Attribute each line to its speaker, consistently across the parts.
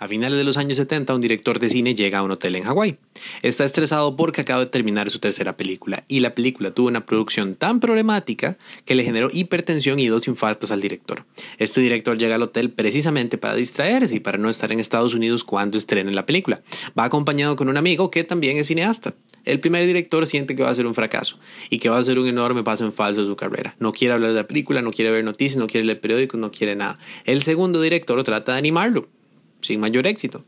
Speaker 1: A finales de los años 70, un director de cine llega a un hotel en Hawái. Está estresado porque acaba de terminar su tercera película y la película tuvo una producción tan problemática que le generó hipertensión y 2 infartos al director. Este director llega al hotel precisamente para distraerse y para no estar en Estados Unidos cuando estrenen la película. Va acompañado con un amigo que también es cineasta. El primer director siente que va a ser un fracaso y que va a ser un enorme paso en falso de su carrera. No quiere hablar de la película, no quiere ver noticias, no quiere leer periódicos, no quiere nada. El segundo director trata de animarlo, sin mayor éxito.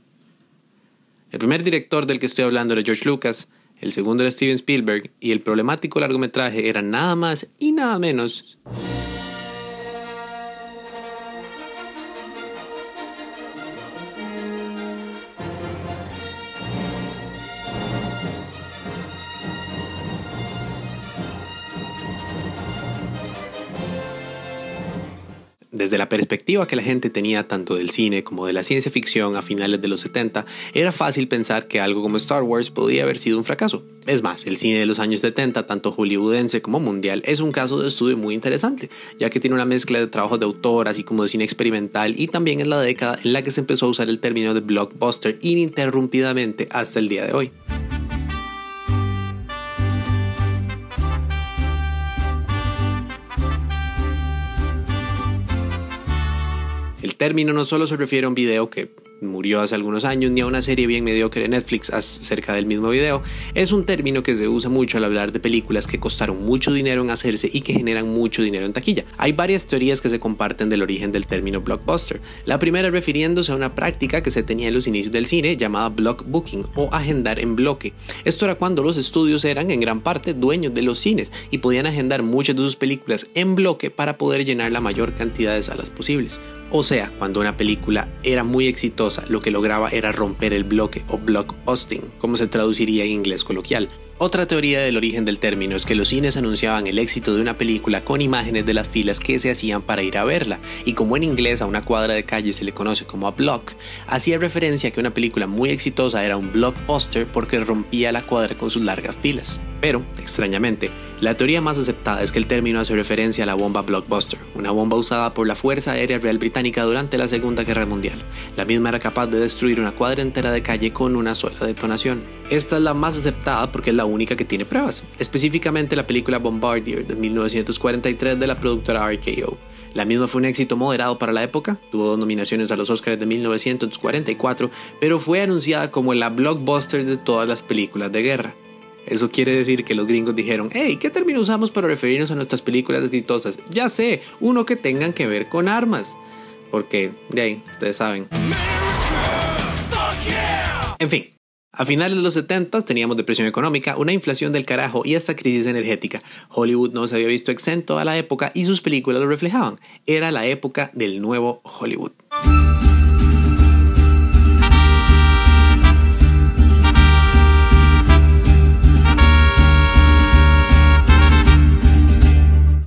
Speaker 1: El primer director del que estoy hablando era George Lucas, el segundo era Steven Spielberg y el problemático largometraje era nada más y nada menos Desde la perspectiva que la gente tenía tanto del cine como de la ciencia ficción a finales de los 70, era fácil pensar que algo como Star Wars podía haber sido un fracaso. Es más, el cine de los años 70, tanto hollywoodense como mundial, es un caso de estudio muy interesante, ya que tiene una mezcla de trabajos de autor, así como de cine experimental, y también es la década en la que se empezó a usar el término de blockbuster ininterrumpidamente hasta el día de hoy. El término no solo se refiere a un video que murió hace algunos años ni a una serie bien mediocre de Netflix acerca del mismo video. Es un término que se usa mucho al hablar de películas que costaron mucho dinero en hacerse y que generan mucho dinero en taquilla. Hay varias teorías que se comparten del origen del término blockbuster. La primera refiriéndose a una práctica que se tenía en los inicios del cine llamada block booking o agendar en bloque. Esto era cuando los estudios eran en gran parte dueños de los cines y podían agendar muchas de sus películas en bloque para poder llenar la mayor cantidad de salas posibles. O sea, cuando una película era muy exitosa, lo que lograba era romper el bloque o blockbusting, como se traduciría en inglés coloquial. Otra teoría del origen del término es que los cines anunciaban el éxito de una película con imágenes de las filas que se hacían para ir a verla, y como en inglés a una cuadra de calle se le conoce como a block, hacía referencia a que una película muy exitosa era un blockbuster porque rompía la cuadra con sus largas filas. Pero, extrañamente, la teoría más aceptada es que el término hace referencia a la bomba blockbuster, una bomba usada por la Fuerza Aérea Real Británica durante la Segunda Guerra Mundial. La misma era capaz de destruir una cuadra entera de calle con una sola detonación. Esta es la más aceptada porque es la única que tiene pruebas, específicamente la película Bombardier de 1943 de la productora RKO. La misma fue un éxito moderado para la época, tuvo 2 nominaciones a los Oscars de 1944, pero fue anunciada como la blockbuster de todas las películas de guerra. Eso quiere decir que los gringos dijeron: hey, ¿qué término usamos para referirnos a nuestras películas exitosas? Ya sé, uno que tengan que ver con armas. Porque, de ahí, ustedes saben. En fin, a finales de los 70 teníamos depresión económica, una inflación del carajo y hasta crisis energética. Hollywood no se había visto exento a la época y sus películas lo reflejaban. Era la época del nuevo Hollywood.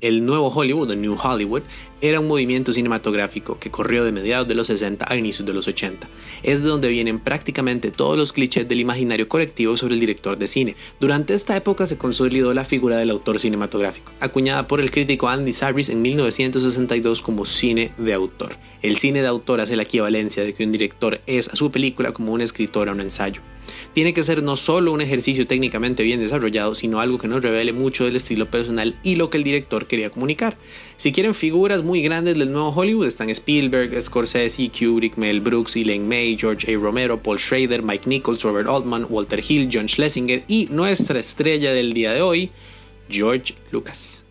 Speaker 1: El nuevo Hollywood, el New Hollywood, era un movimiento cinematográfico que corrió de mediados de los 60 a inicios de los 80. Es de donde vienen prácticamente todos los clichés del imaginario colectivo sobre el director de cine. Durante esta época se consolidó la figura del autor cinematográfico, acuñada por el crítico Andy Sarris en 1962 como cine de autor. El cine de autor hace la equivalencia de que un director es a su película como un escritor a un ensayo. Tiene que ser no solo un ejercicio técnicamente bien desarrollado, sino algo que nos revele mucho del estilo personal y lo que el director quería comunicar. Si quieren figuras muy grandes del nuevo Hollywood, están Spielberg, Scorsese, Kubrick, Mel Brooks, Elaine May, George A. Romero, Paul Schrader, Mike Nichols, Robert Altman, Walter Hill, John Schlesinger y nuestra estrella del día de hoy, George Lucas.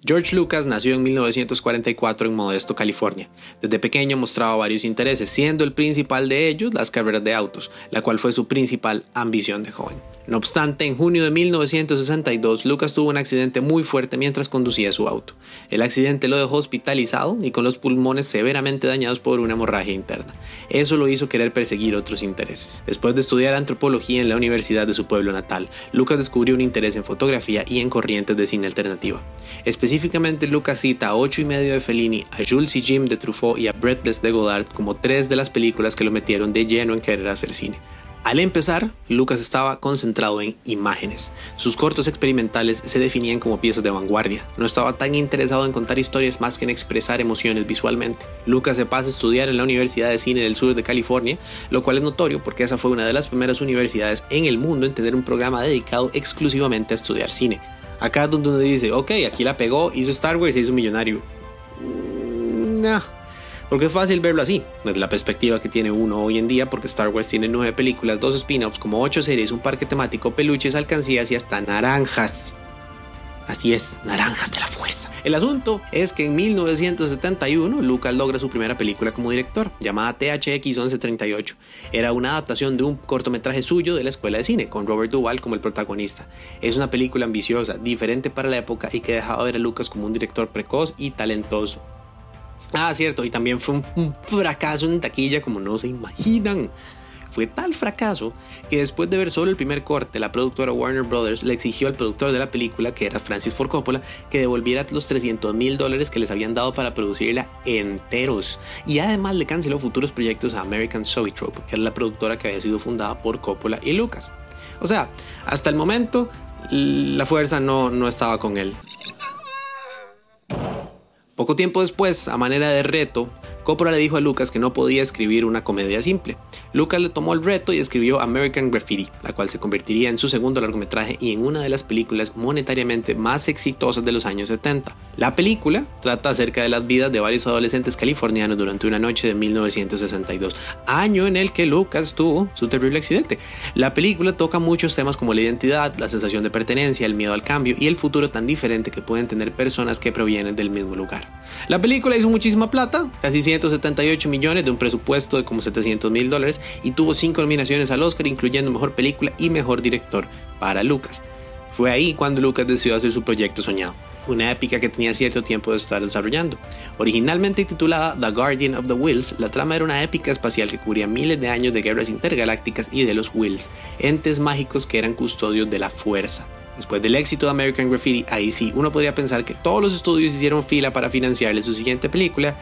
Speaker 1: George Lucas nació en 1944 en Modesto, California. Desde pequeño mostraba varios intereses, siendo el principal de ellos las carreras de autos, la cual fue su principal ambición de joven. No obstante, en junio de 1962, Lucas tuvo un accidente muy fuerte mientras conducía su auto. El accidente lo dejó hospitalizado y con los pulmones severamente dañados por una hemorragia interna. Eso lo hizo querer perseguir otros intereses. Después de estudiar antropología en la universidad de su pueblo natal, Lucas descubrió un interés en fotografía y en corrientes de cine alternativa. Específicamente, Lucas cita a 8 y medio de Fellini, a Jules y Jim de Truffaut y a Breathless de Godard como 3 de las películas que lo metieron de lleno en querer hacer cine. Al empezar, Lucas estaba concentrado en imágenes. Sus cortos experimentales se definían como piezas de vanguardia. No estaba tan interesado en contar historias más que en expresar emociones visualmente. Lucas se pasa a estudiar en la Universidad de Cine del Sur de California, lo cual es notorio porque esa fue una de las primeras universidades en el mundo en tener un programa dedicado exclusivamente a estudiar cine. Acá es donde uno dice, ok, aquí la pegó, hizo Star Wars y se hizo millonario. No. Porque es fácil verlo así, desde la perspectiva que tiene uno hoy en día, porque Star Wars tiene 9 películas, 2 spin-offs, como 8 series, un parque temático, peluches, alcancías y hasta naranjas. Así es, naranjas de la fuerza. El asunto es que en 1971 Lucas logra su primera película como director, llamada THX 1138. Era una adaptación de un cortometraje suyo de la escuela de cine, con Robert Duvall como el protagonista. Es una película ambiciosa, diferente para la época y que dejaba ver a Lucas como un director precoz y talentoso. Ah, cierto, y también fue un fracaso en taquilla como no se imaginan. Fue tal fracaso que después de ver solo el primer corte, la productora Warner Brothers le exigió al productor de la película, que era Francis Ford Coppola, que devolviera los $300,000 que les habían dado para producirla enteros. Y además le canceló futuros proyectos a American Zoetrope, que era la productora que había sido fundada por Coppola y Lucas. O sea, hasta el momento la fuerza no estaba con él. Poco tiempo después, a manera de reto, Coppola le dijo a Lucas que no podía escribir una comedia simple. Lucas le tomó el reto y escribió American Graffiti, la cual se convertiría en su segundo largometraje y en una de las películas monetariamente más exitosas de los años 70. La película trata acerca de las vidas de varios adolescentes californianos durante una noche de 1962, año en el que Lucas tuvo su terrible accidente. La película toca muchos temas como la identidad, la sensación de pertenencia, el miedo al cambio y el futuro tan diferente que pueden tener personas que provienen del mismo lugar. La película hizo muchísima plata, casi 178 millones de un presupuesto de como $700,000 y tuvo 5 nominaciones al Oscar, incluyendo Mejor Película y Mejor Director para Lucas. Fue ahí cuando Lucas decidió hacer su proyecto soñado, una épica que tenía cierto tiempo de estar desarrollando. Originalmente titulada The Guardian of the Whills, la trama era una épica espacial que cubría miles de años de guerras intergalácticas y de los Whills, entes mágicos que eran custodios de la fuerza. Después del éxito de American Graffiti, ahí sí, uno podría pensar que todos los estudios hicieron fila para financiarle su siguiente película,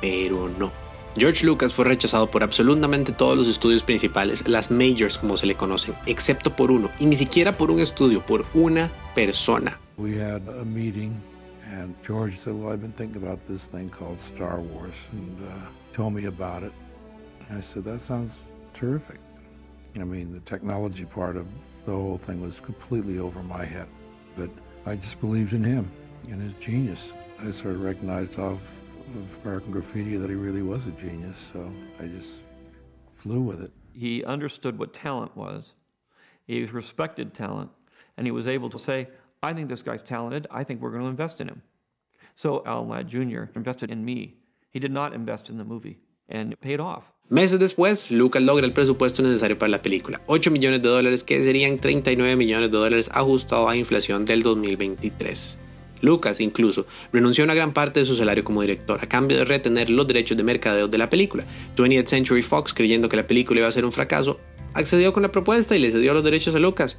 Speaker 1: pero no. George Lucas fue rechazado por absolutamente todos los estudios principales, las majors como se le conocen, excepto por uno, y ni siquiera por un estudio, por una persona.
Speaker 2: We had a meeting and George said, well, I've been thinking about this thing called Star Wars and told me about it. And I said, that sounds terrific. I mean, the technology part of the whole thing was completely over my head, but I just believed in him and his genius. I sort of recognized off of American Graffiti that he really was a genius, so I just flew with it.
Speaker 3: He understood what talent was. He respected talent, and he was able to say, I think this guy's talented, I think we're going to invest in him. So Alan Ladd Jr. invested in me. He did not invest in the movie, and it paid off.
Speaker 1: Meses después, Lucas logra el presupuesto necesario para la película, $8 millones, que serían $39 millones ajustado a inflación del 2023. Lucas incluso renunció a una gran parte de su salario como director a cambio de retener los derechos de mercadeo de la película. 20th Century Fox, creyendo que la película iba a ser un fracaso, accedió con la propuesta y le cedió los derechos a Lucas.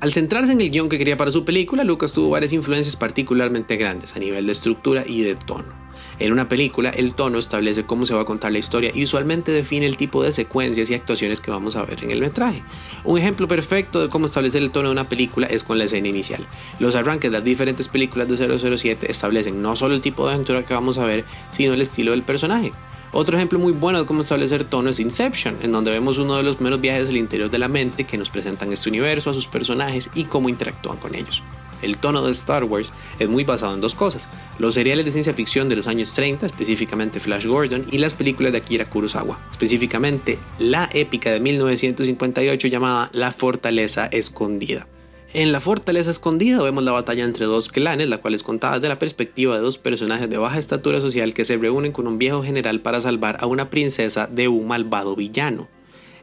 Speaker 1: Al centrarse en el guión que quería para su película, Lucas tuvo varias influencias particularmente grandes a nivel de estructura y de tono. En una película, el tono establece cómo se va a contar la historia y usualmente define el tipo de secuencias y actuaciones que vamos a ver en el metraje. Un ejemplo perfecto de cómo establecer el tono de una película es con la escena inicial. Los arranques de las diferentes películas de 007 establecen no solo el tipo de aventura que vamos a ver, sino el estilo del personaje. Otro ejemplo muy bueno de cómo establecer tono es Inception, en donde vemos uno de los primeros viajes al interior de la mente que nos presentan este universo, a sus personajes y cómo interactúan con ellos. El tono de Star Wars es muy basado en dos cosas: los seriales de ciencia ficción de los años 30, específicamente Flash Gordon, y las películas de Akira Kurosawa, específicamente la épica de 1958 llamada La Fortaleza Escondida. En La Fortaleza Escondida vemos la batalla entre dos clanes, la cual es contada desde la perspectiva de dos personajes de baja estatura social que se reúnen con un viejo general para salvar a una princesa de un malvado villano.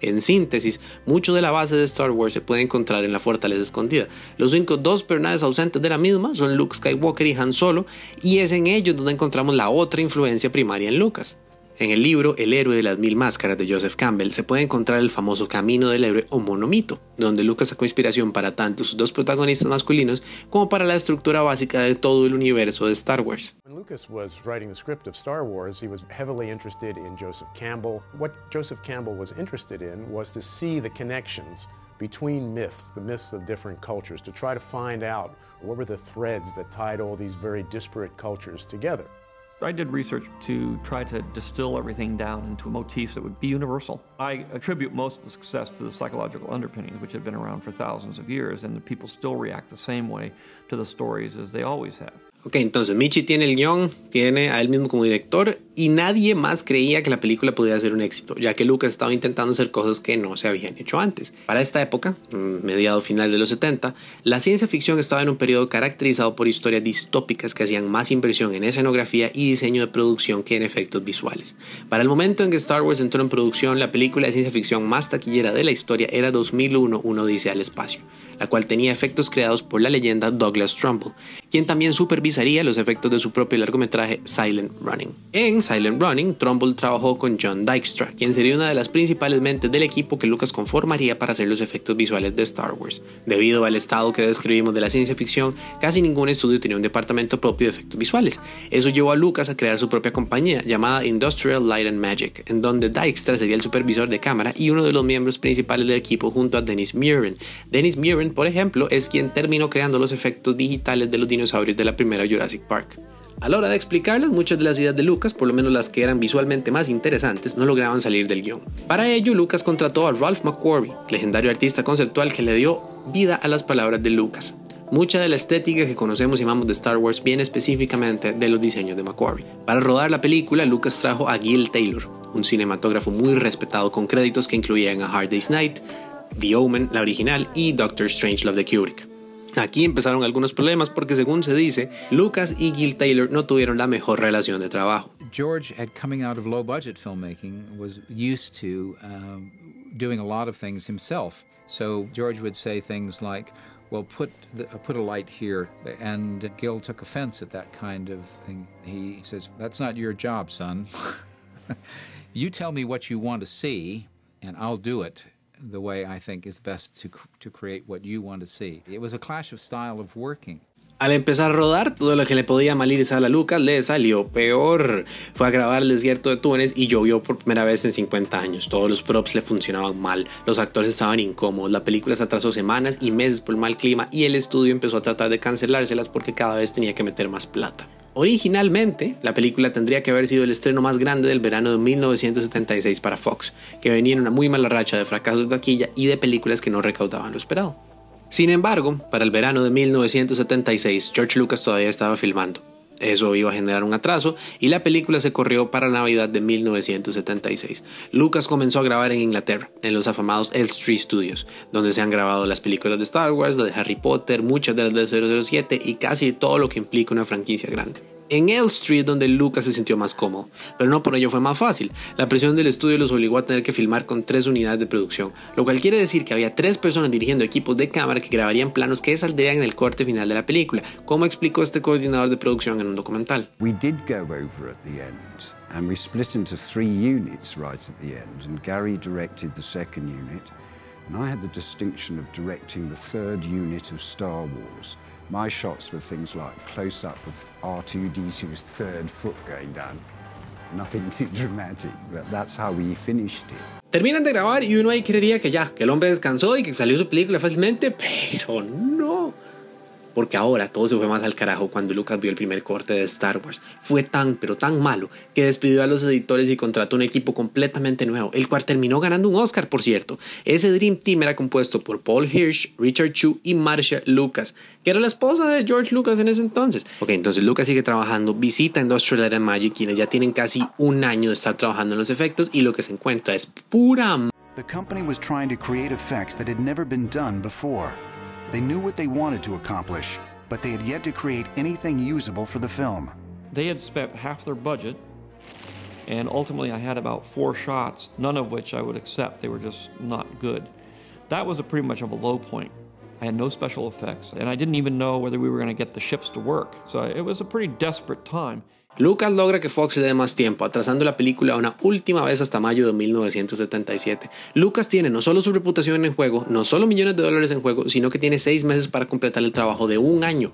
Speaker 1: En síntesis, mucho de la base de Star Wars se puede encontrar en La Fortaleza Escondida. Los únicos dos personajes ausentes de la misma son Luke Skywalker y Han Solo, y es en ellos donde encontramos la otra influencia primaria en Lucas. En el libro El héroe de las mil máscaras de Joseph Campbell se puede encontrar el famoso camino del héroe o monomito, donde Lucas sacó inspiración para tanto sus dos protagonistas masculinos como para la estructura básica de todo el universo de Star Wars.
Speaker 4: When Lucas was writing the script of Star Wars, he was heavily interested in Joseph Campbell. What Joseph Campbell was interested in was to see the connections between myths, the myths of different cultures, to try to find out what were the threads that tied all these very disparate cultures together.
Speaker 3: I did research to try to distill everything down into motifs that would be universal. I attribute most of the success to the psychological underpinnings, which have been around for thousands of years, and the people still react the same way to the stories as they always have.
Speaker 1: Ok, entonces Michi tiene el guión, tiene a él mismo como director y nadie más creía que la película podía ser un éxito, ya que Lucas estaba intentando hacer cosas que no se habían hecho antes. Para esta época, mediado final de los 70, la ciencia ficción estaba en un periodo caracterizado por historias distópicas que hacían más inversión en escenografía y diseño de producción que en efectos visuales. Para el momento en que Star Wars entró en producción, la película de ciencia ficción más taquillera de la historia era 2001, Una Odisea al Espacio, la cual tenía efectos creados por la leyenda Douglas Trumbull, quien también supervisaría los efectos de su propio largometraje Silent Running. En Silent Running, Trumbull trabajó con John Dykstra, quien sería una de las principales mentes del equipo que Lucas conformaría para hacer los efectos visuales de Star Wars. Debido al estado que describimos de la ciencia ficción, casi ningún estudio tenía un departamento propio de efectos visuales. Eso llevó a Lucas a crear su propia compañía llamada Industrial Light and Magic, en donde Dykstra sería el supervisor de cámara y uno de los miembros principales del equipo junto a Dennis Muren. Dennis Muren, por ejemplo, es quien terminó creando los efectos digitales de los dinosaurios de la primera Jurassic Park. A la hora de explicarles, muchas de las ideas de Lucas, por lo menos las que eran visualmente más interesantes, no lograban salir del guión. Para ello, Lucas contrató a Ralph McQuarrie, legendario artista conceptual que le dio vida a las palabras de Lucas. Mucha de la estética que conocemos y amamos de Star Wars viene específicamente de los diseños de McQuarrie. Para rodar la película, Lucas trajo a Gil Taylor, un cinematógrafo muy respetado con créditos que incluían a Hard Day's Night, The Omen, la original, y Doctor Strangelove de Kubrick. Aquí empezaron algunos problemas porque, según se dice, Lucas y Gil Taylor no tuvieron la mejor relación de trabajo.
Speaker 5: George, coming out of low-budget filmmaking, was used to doing a lot of things himself. So George would say things like, well, put a light here, and Gil took offense at that kind of thing. He says, that's not your job, son. You tell me what you want to see, and I'll do it the way I think is best to create what you want to see. It was a clash of style of working.
Speaker 1: Al empezar a rodar, todo lo que le podía mal ir a Lucas le salió peor. Fue a grabar el desierto de Túnez y llovió por primera vez en 50 años. Todos los props le funcionaban mal, los actores estaban incómodos, la película se atrasó semanas y meses por el mal clima y el estudio empezó a tratar de cancelárselas porque cada vez tenía que meter más plata. Originalmente, la película tendría que haber sido el estreno más grande del verano de 1976 para Fox, que venía en una muy mala racha de fracasos de taquilla y de películas que no recaudaban lo esperado. Sin embargo, para el verano de 1976, George Lucas todavía estaba filmando. Eso iba a generar un atraso y la película se corrió para Navidad de 1976. Lucas comenzó a grabar en Inglaterra, en los afamados Elstree Studios, donde se han grabado las películas de Star Wars, las de Harry Potter, muchas de las de 007 y casi todo lo que implica una franquicia grande. En Elstree es donde Lucas se sintió más cómodo, pero no por ello fue más fácil. La presión del estudio los obligó a tener que filmar con 3 unidades de producción, lo cual quiere decir que había 3 personas dirigiendo equipos de cámara que grabarían planos que saldrían en el corte final de la película, como explicó este coordinador de producción en un documental.
Speaker 6: We did go over at the end, and we split into 3 units right at the end, and Gary directed the second unit, and I had the distinction of directing the 3rd unit of Star Wars. My shots were things like close-up of R2-D2's 3rd foot going down. Nothing too dramatic, but that's how we finished it.
Speaker 1: Terminan de grabar y uno ahí creería que ya, que el hombre descansó y que salió su película fácilmente, pero no. Porque ahora todo se fue más al carajo cuando Lucas vio el primer corte de Star Wars. Fue tan, pero tan malo que despidió a los editores y contrató un equipo completamente nuevo, el cual terminó ganando un Oscar, por cierto. Ese Dream Team era compuesto por Paul Hirsch, Richard Chu y Marcia Lucas, que era la esposa de George Lucas en ese entonces. Ok, entonces Lucas sigue trabajando, visita Industrial Light and Magic, quienes ya tienen casi un año de estar trabajando en los efectos y lo que se encuentra es pura
Speaker 7: The company was trying to create effects that had never been done before. They knew what they wanted to accomplish, but they had yet to create anything usable for the film.
Speaker 3: They had spent half their budget, and ultimately I had about 4 shots, none of which I would accept. They were just not good. That was pretty much of a low point. I had no special effects, and I didn't even know whether we were going to get the ships to work. So it was a pretty desperate time.
Speaker 1: Lucas logra que Fox le dé más tiempo, atrasando la película una última vez hasta mayo de 1977. Lucas tiene no solo su reputación en juego, no solo millones de dólares en juego, sino que tiene 6 meses para completar el trabajo de un año.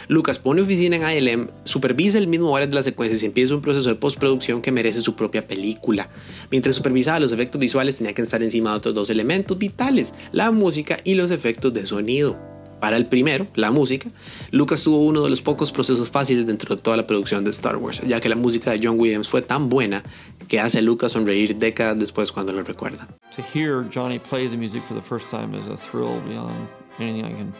Speaker 1: Lucas pone oficina en ALM, supervisa el mismo varias de las secuencias y empieza un proceso de postproducción que merece su propia película. Mientras supervisaba los efectos visuales, tenía que estar encima de otros 2 elementos vitales, la música y los efectos de sonido. Para el primero, la música, Lucas tuvo uno de los pocos procesos fáciles dentro de toda la producción de Star Wars, ya que la música de John Williams fue tan buena que hace a Lucas sonreír décadas después cuando lo recuerda.
Speaker 3: To hear Johnny play the music for the first time is a thrill beyond anything I can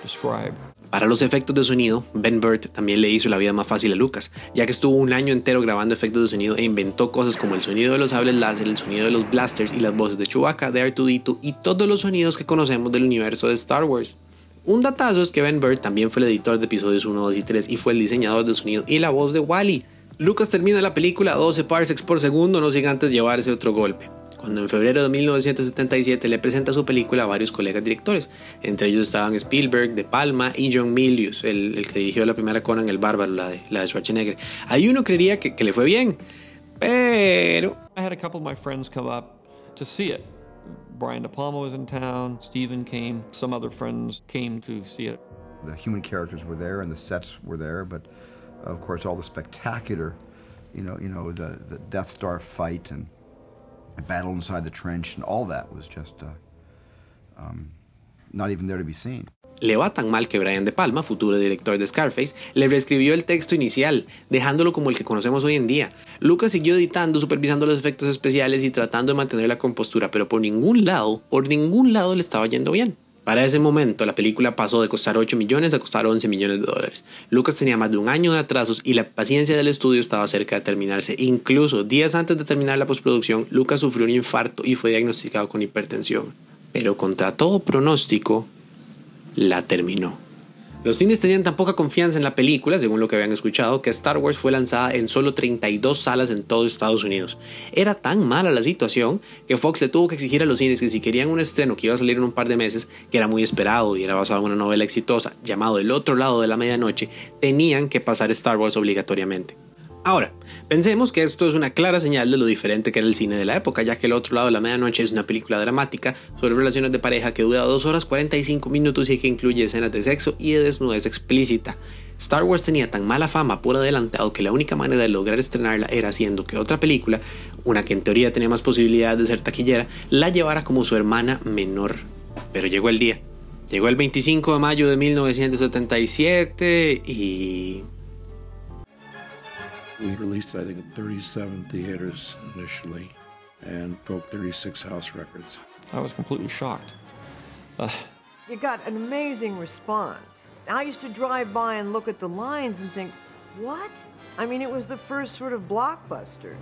Speaker 3: describe.
Speaker 1: Para los efectos de sonido, Ben Burtt también le hizo la vida más fácil a Lucas, ya que estuvo un año entero grabando efectos de sonido e inventó cosas como el sonido de los sables láser, el sonido de los blasters y las voces de Chewbacca, de R2-D2 y todos los sonidos que conocemos del universo de Star Wars. Un datazo es que Ben Burtt también fue el editor de episodios 1, 2 y 3 y fue el diseñador de sonido y la voz de Wall-E. Lucas termina la película a 12 parsecs por segundo, no sin antes llevarse otro golpe, cuando en febrero de 1977 le presenta su película a varios colegas directores. Entre ellos estaban Spielberg, De Palma y John Milius, el que dirigió la primera Conan el Bárbaro, la de Schwarzenegger. Ahí uno creería que le fue bien, pero...
Speaker 3: I had a couple of my friends come up to see it. Brian De Palma was in town, Steven came, some other friends came to see it.
Speaker 8: The human characters were there and the sets were there, but of course all the spectacular, the Death Star fight and the battle inside the trench and all that was just not even there to be seen.
Speaker 1: Le va tan mal que Brian De Palma, futuro director de Scarface, le reescribió el texto inicial, dejándolo como el que conocemos hoy en día. Lucas siguió editando, supervisando los efectos especiales y tratando de mantener la compostura, pero por ningún lado le estaba yendo bien. Para ese momento, la película pasó de costar 8 millones a costar 11 millones de dólares. Lucas tenía más de un año de atrasos y la paciencia del estudio estaba cerca de terminarse. Incluso días antes de terminar la postproducción, Lucas sufrió un infarto y fue diagnosticado con hipertensión. Pero contra todo pronóstico, la terminó. Los cines tenían tan poca confianza en la película, según lo que habían escuchado, que Star Wars fue lanzada en solo 32 salas en todo Estados Unidos. Era tan mala la situación que Fox le tuvo que exigir a los cines que si querían un estreno que iba a salir en un par de meses, que era muy esperado y era basado en una novela exitosa llamado El otro lado de la medianoche, tenían que pasar Star Wars obligatoriamente. Ahora, pensemos que esto es una clara señal de lo diferente que era el cine de la época, ya que El otro lado de la medianoche es una película dramática sobre relaciones de pareja que dura 2 horas 45 minutos y que incluye escenas de sexo y de desnudez explícita. Star Wars tenía tan mala fama por adelantado que la única manera de lograr estrenarla era haciendo que otra película, una que en teoría tenía más posibilidades de ser taquillera, la llevara como su hermana menor. Pero llegó el día. Llegó el 25 de mayo de 1977 y...
Speaker 2: We released, I think, 37 theaters initially and broke 36 house records.
Speaker 3: I was completely shocked.
Speaker 9: You got an amazing response. I used to drive by and look at the lines and think, what? I mean, it was the first sort of blockbuster.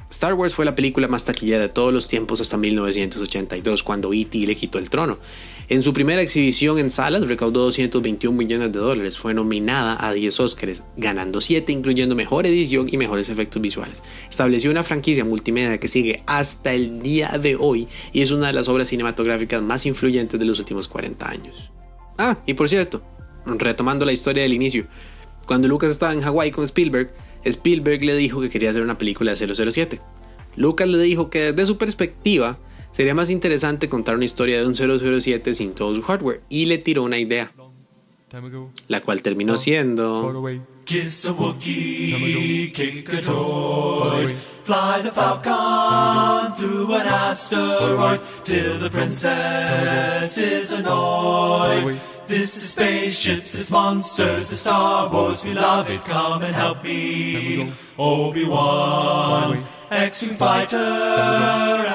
Speaker 1: Star Wars fue la película más taquillera de todos los tiempos hasta 1982, cuando E.T. le quitó el trono. En su primera exhibición en salas recaudó 221 millones de dólares, fue nominada a 10 Óscares, ganando 7 incluyendo mejor edición y mejores efectos visuales. Estableció una franquicia multimedia que sigue hasta el día de hoy y es una de las obras cinematográficas más influyentes de los últimos 40 años. Ah, y por cierto, retomando la historia del inicio, cuando Lucas estaba en Hawái con Spielberg le dijo que quería hacer una película de 007. Lucas le dijo que desde su perspectiva sería más interesante contar una historia de un 007 sin todo su hardware y le tiró una idea, la cual terminó siendo...
Speaker 10: Kiss a Wookiee, kick a droid, fly the Falcon through an asteroid till the princess is annoyed. This is spaceships, it's monsters, it's Star Wars, we love it, come and help me, Obi-Wan, X-Wing fighter,